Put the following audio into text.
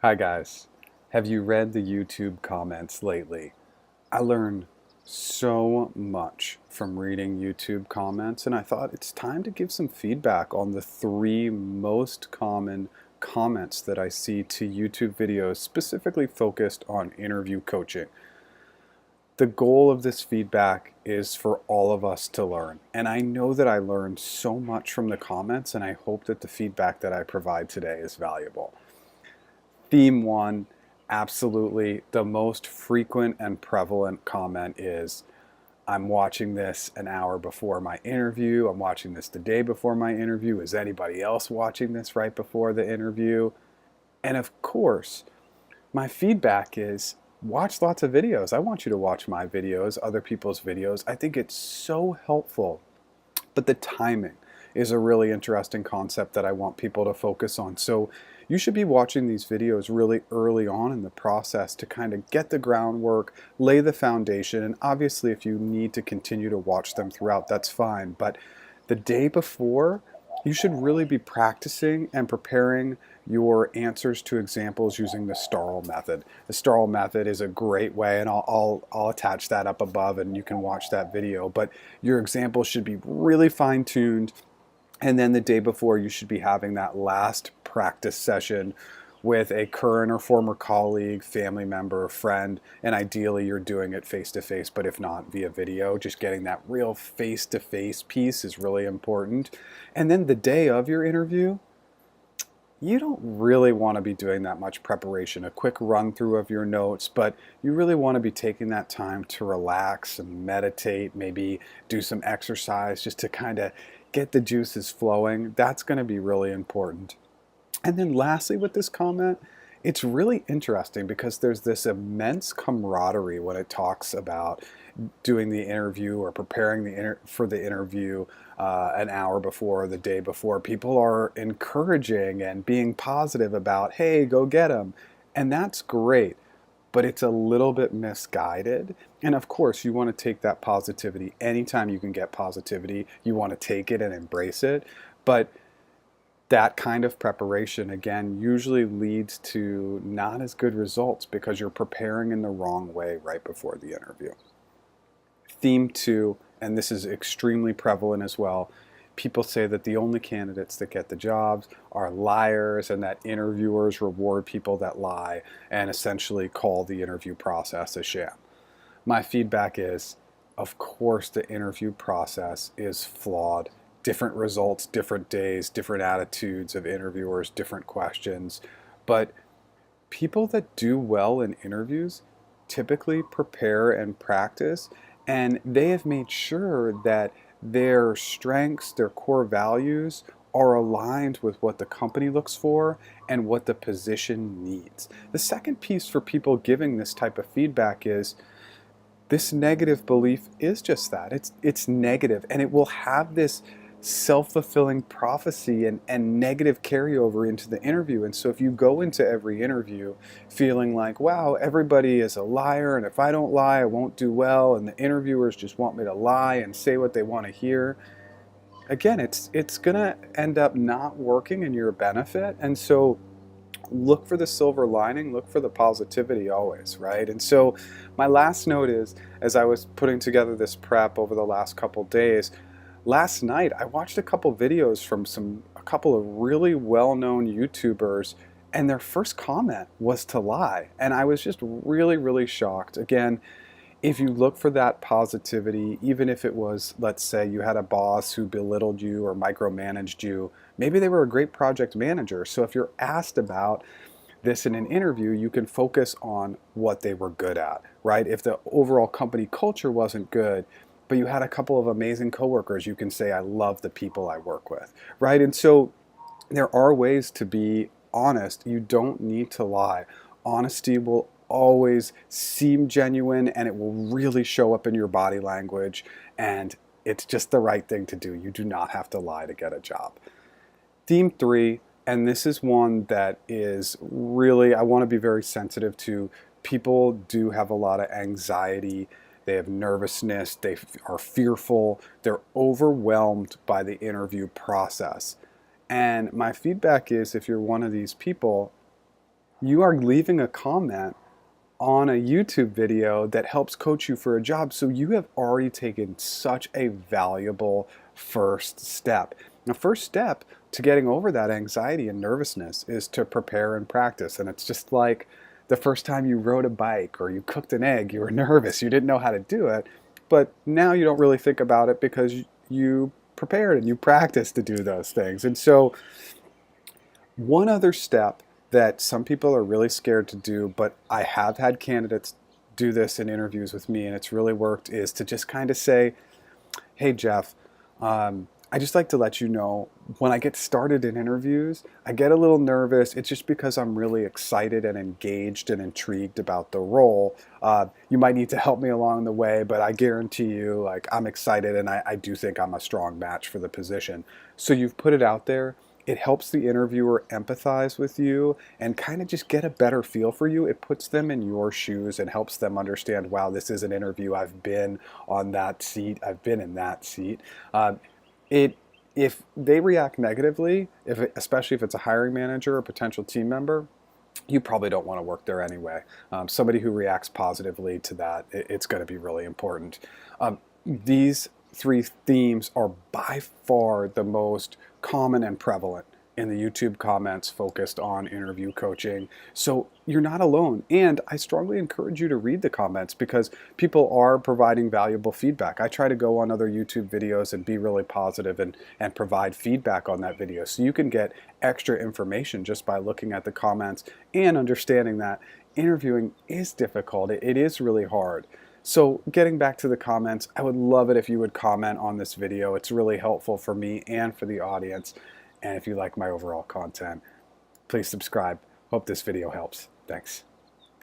Hi guys. Have you read the YouTube comments lately? I learned so much from reading YouTube comments, and I thought it's time to give some feedback on the three most common comments that I see to YouTube videos specifically focused on interview coaching. The goal of this feedback is for all of us to learn. And I know that I learned so much from the comments, and I hope that the feedback that I provide today is valuable. Theme one, absolutely the most frequent and prevalent comment is, I'm watching this an hour before my interview. I'm watching this the day before my interview. Is anybody else watching this right before the interview? And of course, my feedback is watch lots of videos. I want you to watch my videos, other people's videos. I think it's so helpful. But the timing is a really interesting concept that I want people to focus on. So you should be watching these videos really early on in the process to kind of get the groundwork, lay the foundation, and obviously if you need to continue to watch them throughout, that's fine. But the day before, you should really be practicing and preparing your answers to examples using the STARL method. The STARL method is a great way, and I'll attach that up above and you can watch that video. But your examples should be really fine-tuned, and then the day before you should be having that last practice session with a current or former colleague, family member, friend, and ideally you're doing it face to face, but if not via video, just getting that real face to face piece is really important. And then the day of your interview, you don't really want to be doing that much preparation, a quick run through of your notes, but you really want to be taking that time to relax and meditate, maybe do some exercise just to kind of get the juices flowing. That's going to be really important. And then lastly with this comment, it's really interesting because there's this immense camaraderie when it talks about doing the interview or preparing for the interview an hour before or the day before. People are encouraging and being positive about, hey, go get them. And that's great, but it's a little bit misguided. And of course, you want to take that positivity. Anytime you can get positivity, you want to take it and embrace it. But that kind of preparation, again, usually leads to not as good results because you're preparing in the wrong way right before the interview. Theme two, and this is extremely prevalent as well, people say that the only candidates that get the jobs are liars and that interviewers reward people that lie and essentially call the interview process a sham. My feedback is, of course, the interview process is flawed. Different results, different days, different attitudes of interviewers, different questions. But people that do well in interviews typically prepare and practice, and they have made sure that their strengths, their core values are aligned with what the company looks for and what the position needs. The second piece for people giving this type of feedback is this negative belief is just that. It's negative, and it will have this self-fulfilling prophecy and negative carryover into the interview. And so if you go into every interview feeling like, wow, everybody is a liar, and if I don't lie, I won't do well, and the interviewers just want me to lie and say what they want to hear, again, it's gonna end up not working in your benefit. And so look for the silver lining, look for the positivity always, right? And so my last note is, as I was putting together this prep over the last couple days, last night I watched a couple videos from a couple of really well-known YouTubers, and their first comment was to lie. And I was just really, really shocked. Again, if you look for that positivity, even if it was, let's say you had a boss who belittled you or micromanaged you, maybe they were a great project manager. So if you're asked about this in an interview, you can focus on what they were good at, right? If the overall company culture wasn't good, but you had a couple of amazing coworkers, you can say, I love the people I work with, right? And so there are ways to be honest. You don't need to lie. Honesty will always seem genuine, and it will really show up in your body language, and it's just the right thing to do. You do not have to lie to get a job. Theme three, and this is one that is really, I want to be very sensitive to. People do have a lot of anxiety. They have nervousness. They are fearful. They're overwhelmed by the interview process. And my feedback is, if you're one of these people, You are leaving a comment on a YouTube video that helps coach you for a job. So you have already taken such a valuable first step. The first step to getting over that anxiety and nervousness is to prepare and practice. And it's just like the first time you rode a bike or you cooked an egg, you were nervous, you didn't know how to do it. But now you don't really think about it because you prepared and you practiced to do those things. And so one other step that some people are really scared to do, but I have had candidates do this in interviews with me and it's really worked, is to just kind of say, hey, Jeff, I just like to let you know when I get started in interviews, I get a little nervous. It's just because I'm really excited and engaged and intrigued about the role. You might need to help me along the way, but I guarantee you, like, I'm excited and I do think I'm a strong match for the position. So you've put it out there. It helps the interviewer empathize with you and kind of just get a better feel for you. It puts them in your shoes and helps them understand, wow, this is an interview. I've been on that seat. I've been in that seat. It If they react negatively, especially if it's a hiring manager or potential team member, you probably don't want to work there anyway. Somebody who reacts positively to that, it's going to be really important. These three themes are by far the most common and prevalent in the YouTube comments focused on interview coaching. So you're not alone. And I strongly encourage you to read the comments because people are providing valuable feedback. I try to go on other YouTube videos and be really positive and provide feedback on that video. So you can get extra information just by looking at the comments and understanding that interviewing is difficult. It is really hard. So getting back to the comments, I would love it if you would comment on this video. It's really helpful for me and for the audience. And if you like my overall content, please subscribe. Hope this video helps. Thanks.